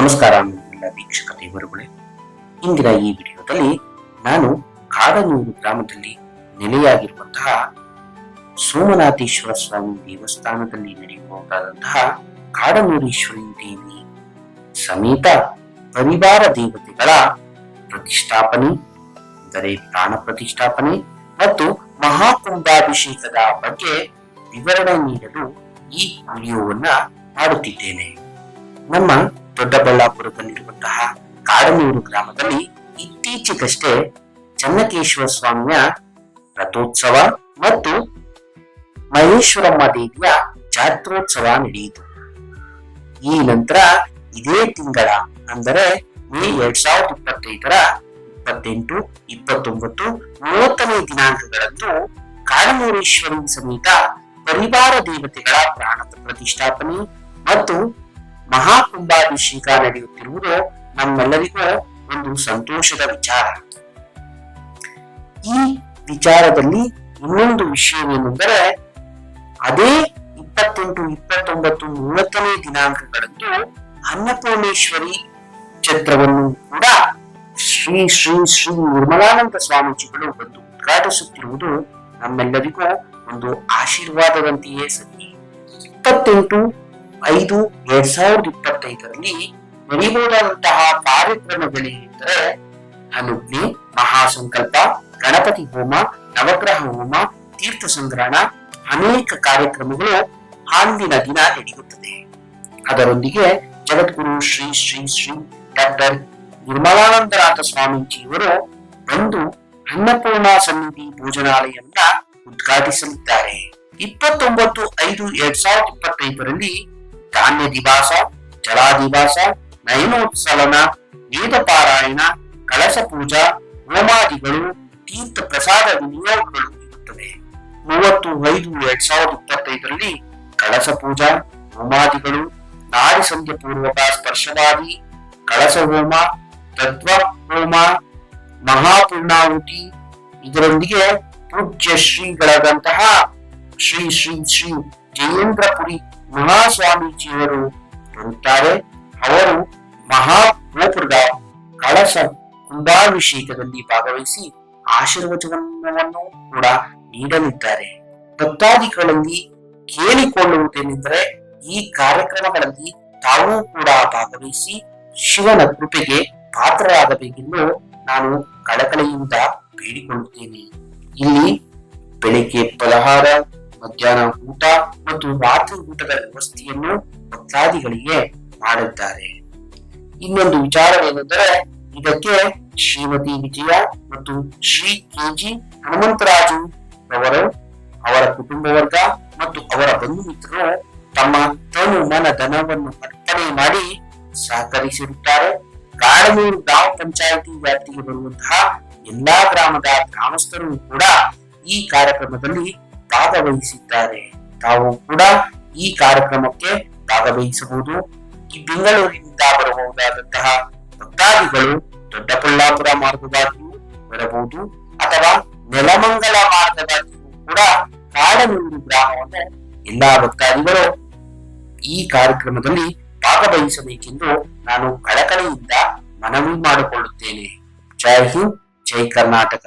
ನಮಸ್ಕಾರ ಎಲ್ಲ ವೀಕ್ಷಕ ದೇವರುಗಳೇ. ಇಂದಿನ ಈ ವಿಡಿಯೋದಲ್ಲಿ ನಾನು ಕಾಡನೂರು ಗ್ರಾಮದಲ್ಲಿ ನೆಲೆಯಾಗಿರುವಂತಹ ಸೋಮನಾಥೇಶ್ವರ ಸ್ವಾಮಿ ದೇವಸ್ಥಾನದಲ್ಲಿ ನಡೆಯಬಹುದಾದಂತಹ ಕಾಡನೂರೀಶ್ವರಿ ದೇವಿ ಸಮೇತ ಪರಿವಾರ ದೇವತೆಗಳ ಪ್ರತಿಷ್ಠಾಪನೆ, ಅಂದರೆ ಪ್ರಾಣ ಪ್ರತಿಷ್ಠಾಪನೆ ಮತ್ತು ಮಹಾಕುಂಭಾಭಿಷೇಕದ ಬಗ್ಗೆ ವಿವರಣೆ ನೀಡಲು ಈ ವಿಡಿಯೋವನ್ನ ಮಾಡುತ್ತಿದ್ದೇನೆ. ನಮ್ಮ ದೊಡ್ಡಬಳ್ಳಾಪುರದಲ್ಲಿರುವಂತಹ ಕಾಡನೂರು ಗ್ರಾಮದಲ್ಲಿ ಇತ್ತೀಚೆಗಷ್ಟೇ ಚನ್ನಕೇಶ್ವರ ಸ್ವಾಮಿಯ ರಥೋತ್ಸವ ಮತ್ತು ಮಹೇಶ್ವರಮ್ಮ ದೇವಿಯ ಜಾತ್ರೋತ್ಸವ ನಡೆಯಿತು. ಈ ನಂತರ ಇದೇ ತಿಂಗಳ ಅಂದರೆ ಮೇ 2025ರ 28, 29, 30ನೇ ದಿನಾಂಕಗಳಂದು ಕಾಡನೂರೇಶ್ವರಿ ಸಮೇತ ಪರಿವಾರ ದೇವತೆಗಳ ಪ್ರಾಣ ಪ್ರತಿಷ್ಠಾಪನೆ ಮತ್ತು ಮಹಾಕುಂಭಾಭಿಷೇಕ ನಡೆಯುತ್ತಿರುವುದು ನಮ್ಮೆಲ್ಲರಿಗೂ ಒಂದು ಸಂತೋಷದ ವಿಚಾರ. ಈ ವಿಚಾರದಲ್ಲಿ ಇನ್ನೊಂದು ವಿಷಯವೇನೆಂದರೆ, ಅದೇ 28, 29, 30ನೇ ದಿನಾಂಕಗಳಂದು ಅನ್ನಪೂರ್ಣೇಶ್ವರಿ ಛತ್ರವನ್ನು ಕೂಡ ಶ್ರೀ ಶ್ರೀ ಶ್ರೀ ನಿರ್ಮಲಾನಂದ ಸ್ವಾಮೀಜಿಗಳು ಬಂದು ಉದ್ಘಾಟಿಸುತ್ತಿರುವುದು ನಮ್ಮೆಲ್ಲರಿಗೂ ಒಂದು ಆಶೀರ್ವಾದದಂತೆಯೇ ಸರಿ. 28/5/2025ರಲ್ಲಿ ನಡೆಯಬಹುದಾದಂತಹ ಕಾರ್ಯಕ್ರಮಗಳೇನೆಂದರೆ ಅನುಜ್ಞೆ, ಮಹಾಸಂಕಲ್ಪ, ಗಣಪತಿ ಹೋಮ, ನವಗ್ರಹ ಹೋಮ, ತೀರ್ಥ ಸಂಗ್ರಹಣ, ಅನೇಕ ಕಾರ್ಯಕ್ರಮಗಳು ಅಂದಿನ ದಿನ ನಡೆಯುತ್ತದೆ. ಅದರೊಂದಿಗೆ ಜಗದ್ಗುರು ಶ್ರೀ ಶ್ರೀ ಶ್ರೀ ಡಾಕ್ಟರ್ ನಿರ್ಮಲಾನಂದನಾಥ ಸ್ವಾಮೀಜಿಯವರು ಬಂದು ಅನ್ನಪೂರ್ಣ ಸನ್ನಿಧಿ ಭೋಜನಾಲಯವನ್ನ ಉದ್ಘಾಟಿಸಲಿದ್ದಾರೆ. 29/5/2025ರಲ್ಲಿ ಧಾನ್ಯ ದಿವಾಸ, ಜಲಾದಿವಾಸ, ನಯನೋತ್ಸಲನ, ವೇದ ಪಾರಾಯಣ, ಕಳಸ ಪೂಜಾ, ಹೋಮಾದಿಗಳು, ತೀರ್ಥ ಪ್ರಸಾದ ವಿನಿಯೋಗಗಳು ಇರುತ್ತವೆ. 30/5/2025ರಲ್ಲಿ ಕಳಸ ಪೂಜಾ, ಹೋಮಾದಿಗಳು, ನಾಡಿ ಸಂಧ್ಯ ಪೂರ್ವಕ ಸ್ಪರ್ಶವಾದಿ, ಕಳಸ ಹೋಮ, ತತ್ವ ಹೋಮ, ಮಹಾಪೂರ್ಣಾಹುತಿ, ಇದರೊಂದಿಗೆ ಪೂಜ್ಯ ಶ್ರೀಗಳಾದಂತಹ ಶ್ರೀ ಶ್ರೀ ಶ್ರೀ ಜಯೇಂದ್ರಪುರಿ ಮಹಾಸ್ವಾಮೀಜಿಯವರು ಬರುತ್ತಾರೆ. ಅವರು ಮಹಾಗೋಪುರದ ಕಳಸ ಕುಂಭಾಭಿಷೇಕದಲ್ಲಿ ಭಾಗವಹಿಸಿ ಆಶೀರ್ವಚನವನ್ನು ಕೂಡ ನೀಡಲಿದ್ದಾರೆ. ಭಕ್ತಾದಿಗಳಲ್ಲಿ ಕೇಳಿಕೊಳ್ಳುವುದೇನೆಂದರೆ, ಈ ಕಾರ್ಯಕ್ರಮಗಳಲ್ಲಿ ತಾವು ಕೂಡ ಭಾಗವಹಿಸಿ ಶಿವನ ಕೃಪೆಗೆ ಪಾತ್ರರಾಗಬೇಕೆಂದು ನಾನು ಕಳಕಳಿಯಿಂದ ಬೇಡಿಕೊಳ್ಳುತ್ತೇನೆ. ಇಲ್ಲಿ ಬೆಳಿಗ್ಗೆ ಫಲಹಾರ, ಮಧ್ಯಾಹ್ನ ಊಟ ಮತ್ತು ರಾತ್ರಿ ಊಟದ ವ್ಯವಸ್ಥೆಯನ್ನು ಭಕ್ತಾದಿಗಳಿಗೆ ಮಾಡಿದ್ದಾರೆ. ಇನ್ನೊಂದು ವಿಚಾರವೇನೆಂದರೆ, ಇದಕ್ಕೆ ಶ್ರೀಮತಿ ವಿಜಯ ಮತ್ತು ಶ್ರೀ ಕೆಜಿ ಹನುಮಂತರಾಜು ರವರು, ಅವರ ಕುಟುಂಬ ವರ್ಗ ಮತ್ತು ಅವರ ಬಂಧು ಮಿತ್ರರು ತಮ್ಮ ತನು ಮನ ಧನವನ್ನು ಅರ್ಪಣೆ ಮಾಡಿ ಸಹಕರಿಸಿರುತ್ತಾರೆ. ಕಾಡನೂರು ಗ್ರಾಮ ಪಂಚಾಯಿತಿ ವ್ಯಾಪ್ತಿಗೆ ಬರುವಂತಹ ಎಲ್ಲಾ ಗ್ರಾಮದ ಗ್ರಾಮಸ್ಥರು ಕೂಡ ಈ ಕಾರ್ಯಕ್ರಮದಲ್ಲಿ ಭಾಗವಹಿಸಿದ್ದಾರೆ. ತಾವು ಕೂಡ ಈ ಕಾರ್ಯಕ್ರಮಕ್ಕೆ ಭಾಗವಹಿಸಬಹುದು. ಈ ಬೆಂಗಳೂರಿನಿಂದ ಬರಬಹುದಾದಂತಹ ಭಕ್ತಾದಿಗಳು ದೊಡ್ಡಬಳ್ಳಾಪುರ ಮಾರ್ಗವಾಗಿಯೂ ಬರಬಹುದು ಅಥವಾ ನೆಲಮಂಗಲ ಮಾರ್ಗವಾಗಿಯೂ ಕೂಡ ಕಾಡನೂರು ಗ್ರಾಮವನ್ನು ಎಲ್ಲಾ ಭಕ್ತಾದಿಗಳು ಈ ಕಾರ್ಯಕ್ರಮದಲ್ಲಿ ಭಾಗವಹಿಸಬೇಕೆಂದು ನಾನು ಕಳಕಳಿಯಿಂದ ಮನವಿ ಮಾಡಿಕೊಳ್ಳುತ್ತೇನೆ. ಜೈ ಹಿಂದ್, ಜೈ ಕರ್ನಾಟಕ.